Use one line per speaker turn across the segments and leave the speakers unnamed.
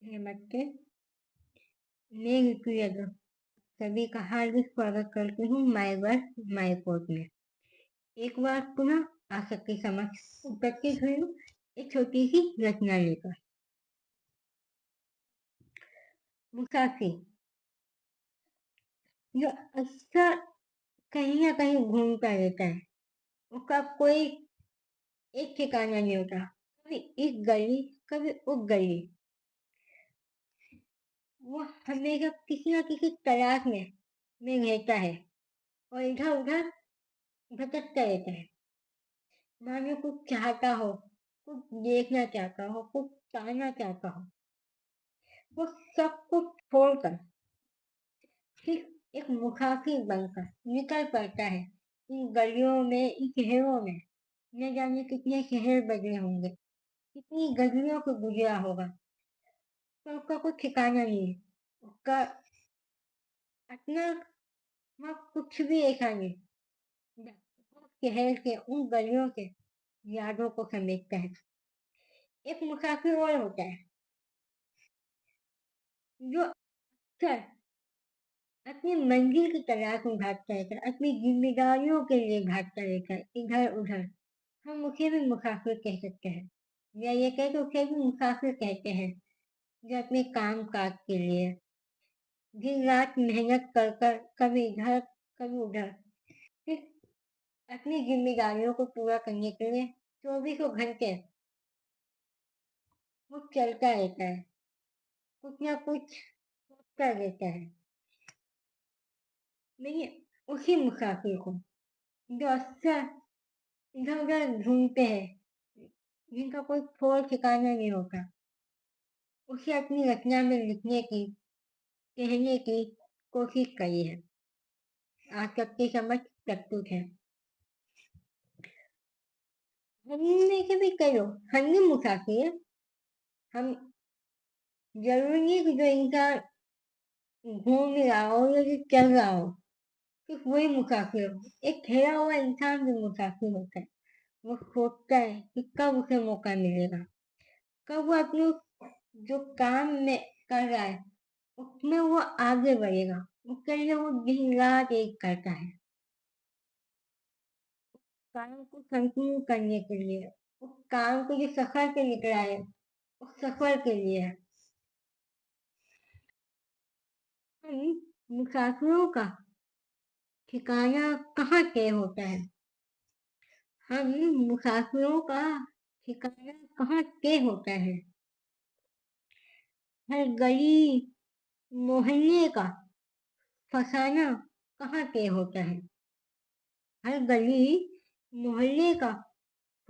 नमस्ते, मैं ऋतु यादव सभी का हार्दिक स्वागत करती हूँ माय वर्ड माय कोर्ट में। एक बार पुनः आप सबके समक्ष उपस्थित हुई हूँ एक छोटी सी रचना लेकर। मुसाफिर जो अक्सर कहीं ना कहीं घूमता रहता है, उसका कोई एक ठिकाना नहीं होता। कभी इस गली कभी उस गली, वो हमेशा किसी न किसी तलाश में रहता है और इधर उधर भटकता रहता है। मानो कुछ चाहता हो, कुछ देखना चाहता हो, कुछ पाना चाहता हो। वो सब कुछ छोड़कर सिर्फ एक मुसाफिर बनकर निकल पड़ता है इन गलियों में, इन शहरों में। न जाने कितने शहर बदले होंगे, कितनी गलियों को गुजरा होगा, तो उसका कोई ठिकाना नहीं है। उसका अपना वहाँ कुछ भी ऐसा नहीं। वो शहर के उन गलियों के यादों को समेटता है। एक मुसाफिर और होता है जो अक्सर अपनी मंजिल की तलाश में भागता रहता है, अपनी जिम्मेदारियों के लिए भागता रहता है इधर उधर। हम उसे भी मुसाफिर कह सकते हैं, या ये कह के उसे भी मुसाफिर कहते हैं, जो अपने काम काज के लिए दिन रात मेहनत कर कर कभी इधर कभी उधर सिर्फ अपनी जिम्मेदारियों को पूरा करने के लिए 24 घंटे वो चलता रहता है, कुछ ना कुछ सोचता रहता है। लेकिन उसी मुसाफिर को जो अक्सर इधर उधर घूमते हैं, जिनका कोई ठोर ठिकाना नहीं होता, उसे अपनी रचना में लिखने की, कहने की कोशिश करी है। आप सबके समझ प्रस्तुत है। हम में से भी कई लोग, हम भी मुसाफिर हैं। हम जरूरी नहीं कि जो इंसान घूम रहा हो या जो चल रहा हो सिर्फ वही मुसाफिर हो। एक ठहरा हुआ इंसान भी मुसाफिर होता है। वो सोचता है कि कब उसे मौका मिलेगा, कब वो अपने जो काम में कर रहा है उसमें वो आगे बढ़ेगा। उसके लिए वो दिन रात एक करता है, काम को संपूर्ण करने के लिए, उस काम को जो सफर पे निकला है उस सफर के लिए। हम मुसाफिरों का ठिकाना कहाँ तय होता है? हम मुसाफिरों का ठिकाना कहाँ तय होता है? हर गली मोहल्ले का फसाना कहाँ तय होता है? हर गली मोहल्ले का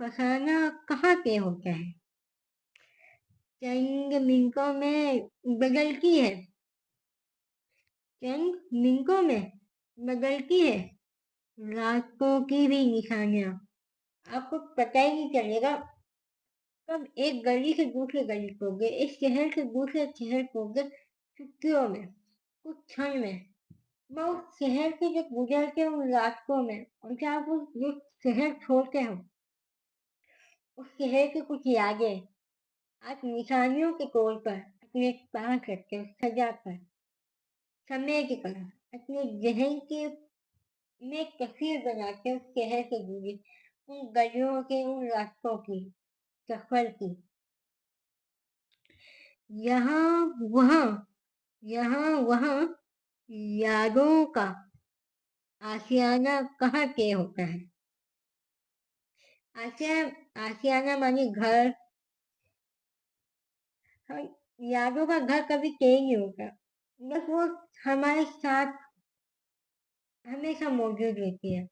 फसाना कहाँ तय होता है? चंद मिनटों में बदलती है, चंद मिनटों में बदलती है रास्तों की भी निशानियां। आपको पता ही नहीं चलेगा कब एक गली से दूसरी गली पहुंच गए, एक शहर से दूसरे शहर पहुंच गए चुटकियों में, कुछ क्षण में। बहुत शहर से जब गुजरते हो उन रास्तों में, और जब आप जो शहर छोड़ते हो उस शहर की कुछ यादें आप निशानियों के तौर पर अपने पास रखते हो, सजा कर, समय की तरह अपने जहन के में एक तस्वीर बनाते हो उस शहर से जुड़ी, उन गलियों के, उन रास्तों की, सफर की। यहाँ वहाँ, यहाँ वहाँ यादों का आशियाना कहाँ तय होता है? आशिया आशियाना माने घर। हम यादों का घर कभी तय नहीं होता, बस वो हमारे साथ हमेशा मौजूद रहती है।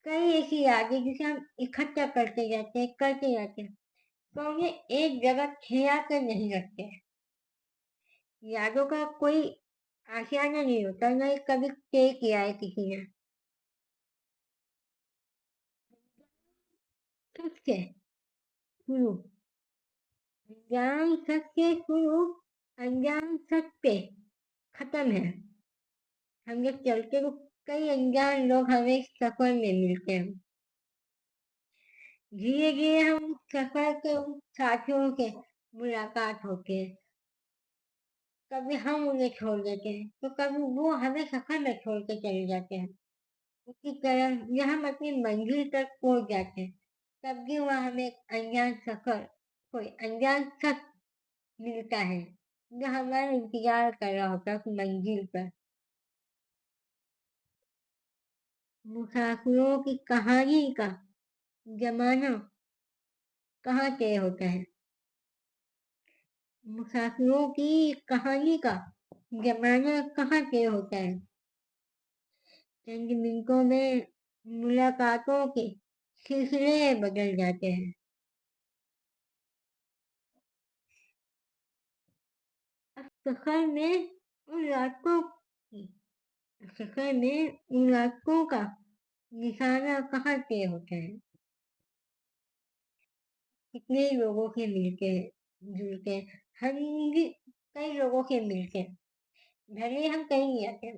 कई ऐसी यादें जिसे हम इकट्ठा करते जाते हैं, तो उन्हें एक जगह ठहरा कर नहीं रखते हैं। यादों का कोई आशियाना नहीं होता, न ही कभी तय किया है किसी ने। सबसे शुरू, अनजान सच से शुरू, अनजान सच पे खत्म है। हम जब चलते तो कई अनजान लोग हमें सफर में मिलते हैं। धीरे धीरे हम सफर के उन साथियों से मुलाकात होती है, कभी हम उन्हें छोड़ देते हैं तो कभी वो हमें सफर में छोड़ के चले जाते हैं। उसी तरह जब हम अपनी मंजिल तक पहुंच जाते हैं तब भी वहाँ हमें एक अनजान सफर, कोई अनजान शख्स मिलता है जो हमारा इंतजार कर रहा होता है उस मंजिल पर। मुसाफिरों की कहानी का जमाना कहाँ तय होता है? मुसाफिरों की कहानी का जमाना कहाँ तय होता है? चंद मिनटों में मुलाकातों के सिलसिले बदल जाते हैं। सफर में उन रातों की सफर में उन रातों का निशाना कहाँ तय होता है? कितने लोगों से मिलते हैं जुलते हैं, हम भी कई लोगों से मिलते हैं, भले हम कहीं नहीं आते,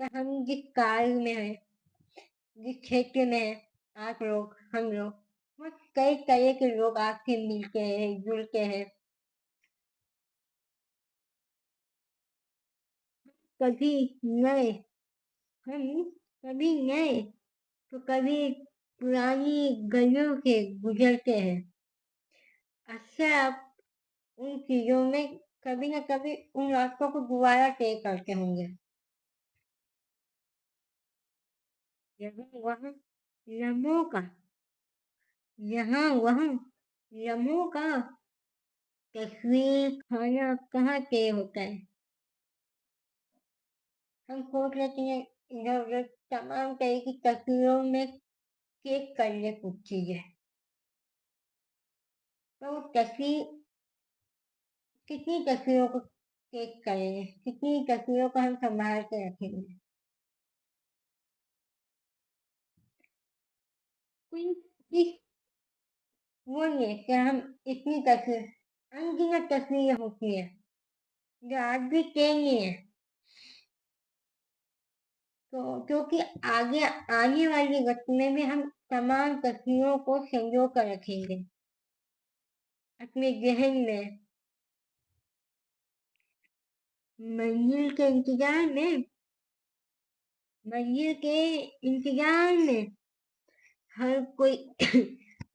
पर हम जिस कार्य में हैं, जिस क्षेत्र में हैं, आप लोग, हम लोग, वो कई तरह के लोग आपसे मिलते हैं, जुड़ते हैं। कभी नए हम कभी नए तो कभी पुरानी गलियों से गुजरते हैं। अक्सर आप उन चीजों में कभी न कभी उन रास्तों को दोबारा तय करते होंगे। वहाँ लम्हों का यहाँ वहाँ लम्हों का तस्वीर खाना कहाँ तय होता है? हम सोच लेते हैं इधर उधर तमाम तरह की तस्वीरों में चेक कर ले कुछ चीजें, तो वो तस्वीर कितनी तस्वीरों को चेक करेंगे, कितनी तस्वीरों को हम संभाल के रखेंगे? कोई चीज वो नहीं है कि हम इतनी तस्वीर अनगिनत तस्वीरें होती है जो आज भी तय नहीं है, तो क्योंकि आगे आने वाली वक्त में भी हम तमाम तस्वीरों को संजो कर रखेंगे अपने जहन में। मंजिल के इंतजार में मंजिल के इंतजार में हर कोई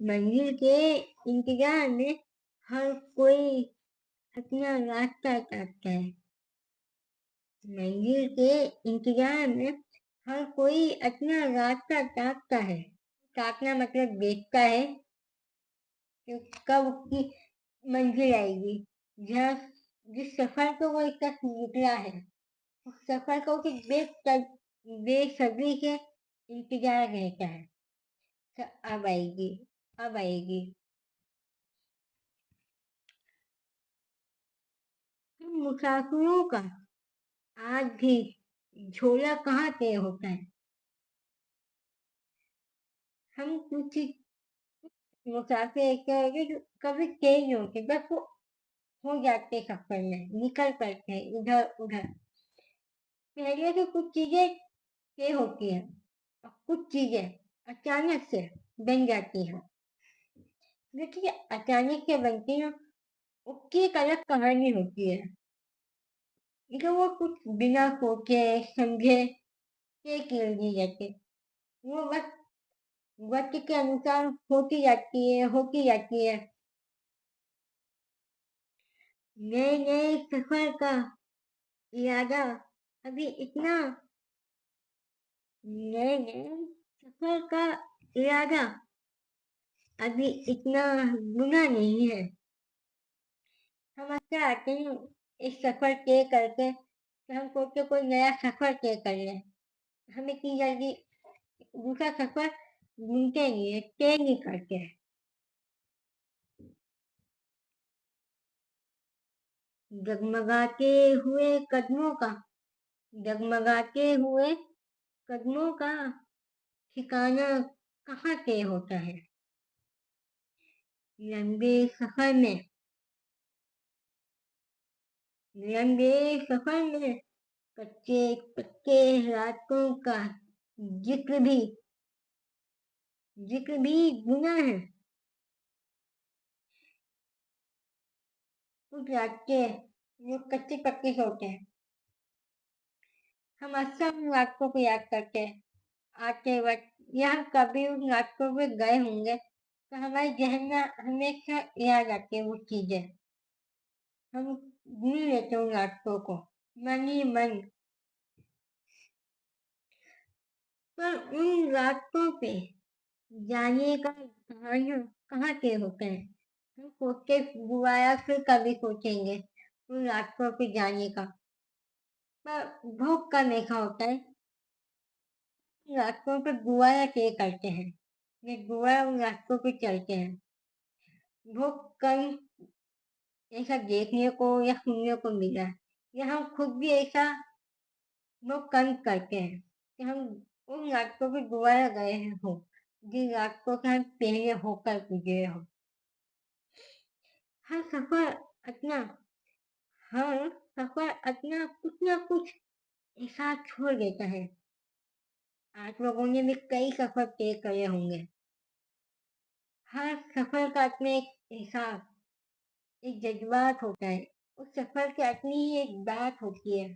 मंजिल के इंतजार में हर कोई अपना रास्ता काटता है। मंजिल के इंतजार में हर कोई अपना रास्ता काटता है। काटना मतलब देखता है कि कब उसकी मंजिल आएगी, जहाँ जिस सफर को वो एक तक निकला है उस सफर को कि बेसब्री से इंतजार रहता है कि अब आएगी, अब आएगी। हम मुसाफिरों का आज भी झोला कहाँ तय होता है? हम कुछ मुसाफिर ऐसे होंगे जो कभी तय नहीं होते, बस वो हो जाते सफर में, निकल पड़ते हैं इधर उधर। पहले से कुछ चीजें तय होती है और कुछ चीजें अचानक से बन जाती है। लेकिन ये अचानक से बनती है उसकी एक अलग कहानी होती है, जो वो कुछ बिना सोचे समझे तय कर दी जाती है। वो बस वक्त के अनुसार होती जाती है। नए नए सफर का इरादा अभी इतना नए नए सफर का इरादा अभी इतना बुरा नहीं है। हम अक्सर आते हैं इस सफर तय करके कि हम सोचते कोई नया सफर तय कर लें, हम इतनी जल्दी दूसरा सफर ढूंढते नहीं है, तय नहीं करते हैं। जगमगाते हुए कदमों का जगमगाते हुए कदमों का ठिकाना कहाँ तय होता है? लंबे सफर में लंबे सफर में कच्चे पक्के रास्तों का जिक्र भी जिक्र भी गुनाह है। कुछ रास्ते जो कच्चे पक्के सोते हैं। हम अक्सर उन रास्तों को याद करते हैं आते वक्त, या हम कभी उन रास्तों पे गए होंगे तो हमारे जहन में हमेशा याद आती है वो चीजें। हम भूल लेते हैं उन रास्तों को मन ही मन। पर उन रास्तों पे जाने का कहानियां कहाँ के होते हैं। हम सोचते हुआ या फिर कभी सोचेंगे उन रास्तों पे जाने का, पर बहुत कम ऐसा होता है उन रास्तों पे दोबारा तय करते हैं या दोबारा उन रास्तों पे चलते हैं। बहुत कम ऐसा देखने को या सुनने को मिला है, या हम खुद भी ऐसा बहुत कम करते हैं कि हम उन रास्तों पे दोबारा गए हो जिन रास्तों से हम पहले होकर गुजरे हो। हर सफर अपना हर सफर अपना कुछ ना कुछ ऐसा छोड़ देता है। आप लोगों ने भी कई सफर तय करे होंगे। हर सफर का अपना एक एहसास, एक जज्बात होता है। उस सफर की अपनी ही एक बात होती है।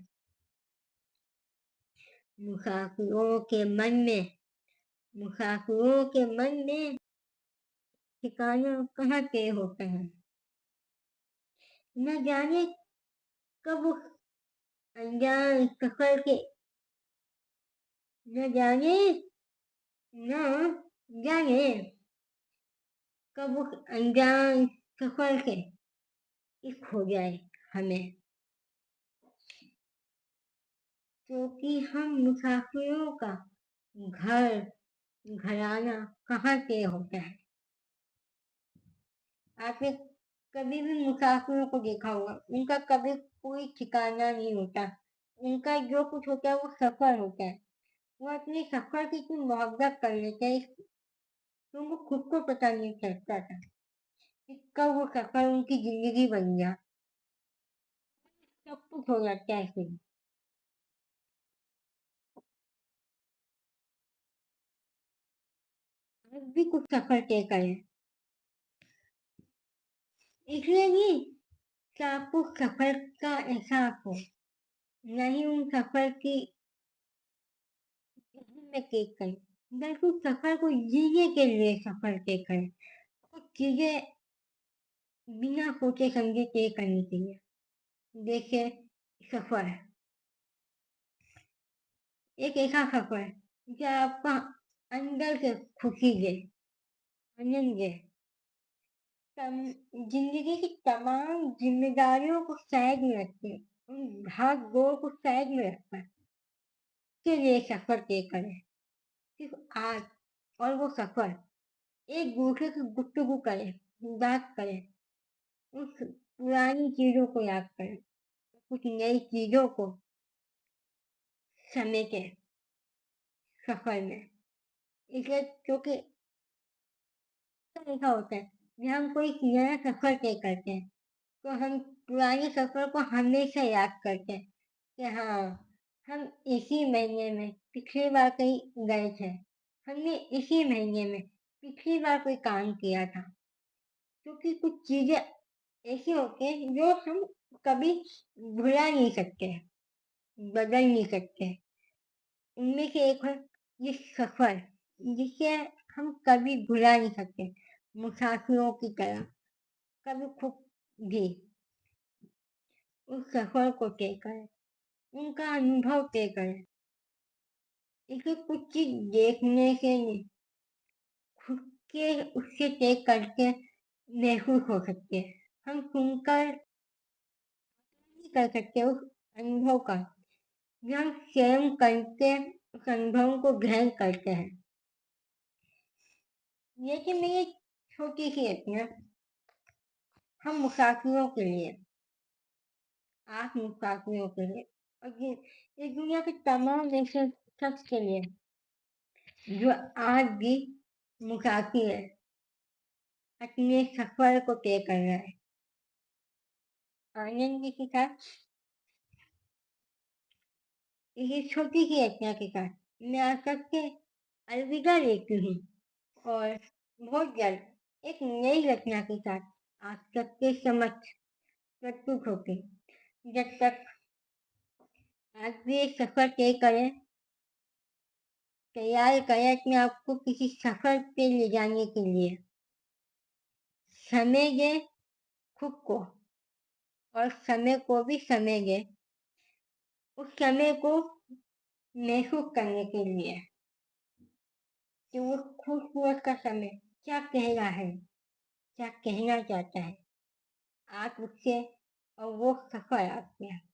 मुसाफिरों के मन में मुसाफिरों के मन में ठिकाना कहाँ तय होता है। न जाने कब उस अनजान सफर के न जाने न जाने कब उस अनजान सफर से इश्क हो जाए हमें, क्योंकि हम मुसाफिरों का घर घराना कहाँ तय होता है। आपने कभी भी मुसाफिरों को देखा होगा, उनका कभी कोई ठिकाना नहीं होता। उनका जो कुछ होता है वो सफर होता है। वो अपने सफर की इतनी मोहब्बत कर लेते हैं तो उनको खुद को पता नहीं चलता था कि कब वो सफर उनकी जिंदगी बन गया। सब कुछ हो जाता है फिर। आज भी कुछ सफर तय करें, इसलिए नहीं कि आपको सफर का एहसास हो, नहीं उन सफर की में तय करें, बल्कि उस सफर को जीने के लिए सफर तय करें। कुछ चीजें बिना सोचे समझे तय करनी चाहिए। देखिए, सफर एक ऐसा सफर जो आपका अंदर से खुशी दे, आनंद दे, जिंदगी की तमाम जिम्मेदारियों को साइड में रखते, उन भाग दौड़ को साइड में रखकर के लिए सफर तय करें। सिर्फ आज और वो सफर एक दूसरे की गुफ्तगू करें, बात करें, उस पुरानी चीजों को याद करें, कुछ नई चीजों को समेटे सफर में। इसलिए क्योंकि ऐसा होता है जब हम कोई नया सफर तय करते हैं तो हम पुराने सफर को हमेशा याद करते हैं कि हाँ, हम इसी महीने में पिछली बार कहीं गए थे, हमने इसी महीने में पिछली बार कोई काम किया था। क्योंकि कुछ चीजें ऐसी होती हैं जो हम कभी भुला नहीं सकते, बदल नहीं सकते। उनमें से एक है ये सफर, जिसे हम कभी भुला नहीं सकते। मुसाफिरों की तरह कभी खुद भी उस सफर को तय करें, उनका अनुभव तय करें। इसे कुछ चीज देखने से नहीं, खुद के उससे तय करके महसूस हो सकते हैं। हम सुनकर नहीं कर सकते उस अनुभव का, जो हम स्वयं करके उस अनुभव को ग्रहण करते हैं। लेकिन मेरी छोटी सी अपना हम मुसाफिरों के लिए, आप मुसाफिरों के लिए और ये इस दुनिया के तमाम ऐसे शख्स के लिए जो आज भी मुसाफिर है, अपने सफर को तय कर रहा है आनंद के साथ। ये छोटी सी रचना के साथ मैं आप सबसे अलविदा लेती हूँ और बहुत जल्द एक नई रचना के साथ आप सबके समक्ष प्रस्तुत होती जब तक आप भी एक सफर तय करें, तैयार करें अपने आप को किसी सफर पे ले जाने के लिए। समय दें खुद को और समय को भी समय दें, उस समय को महसूस करने के लिए कि वो खूबसूरत का समय क्या कह रहा है, क्या कहना चाहता है। आप उससे और वो सफर आपसे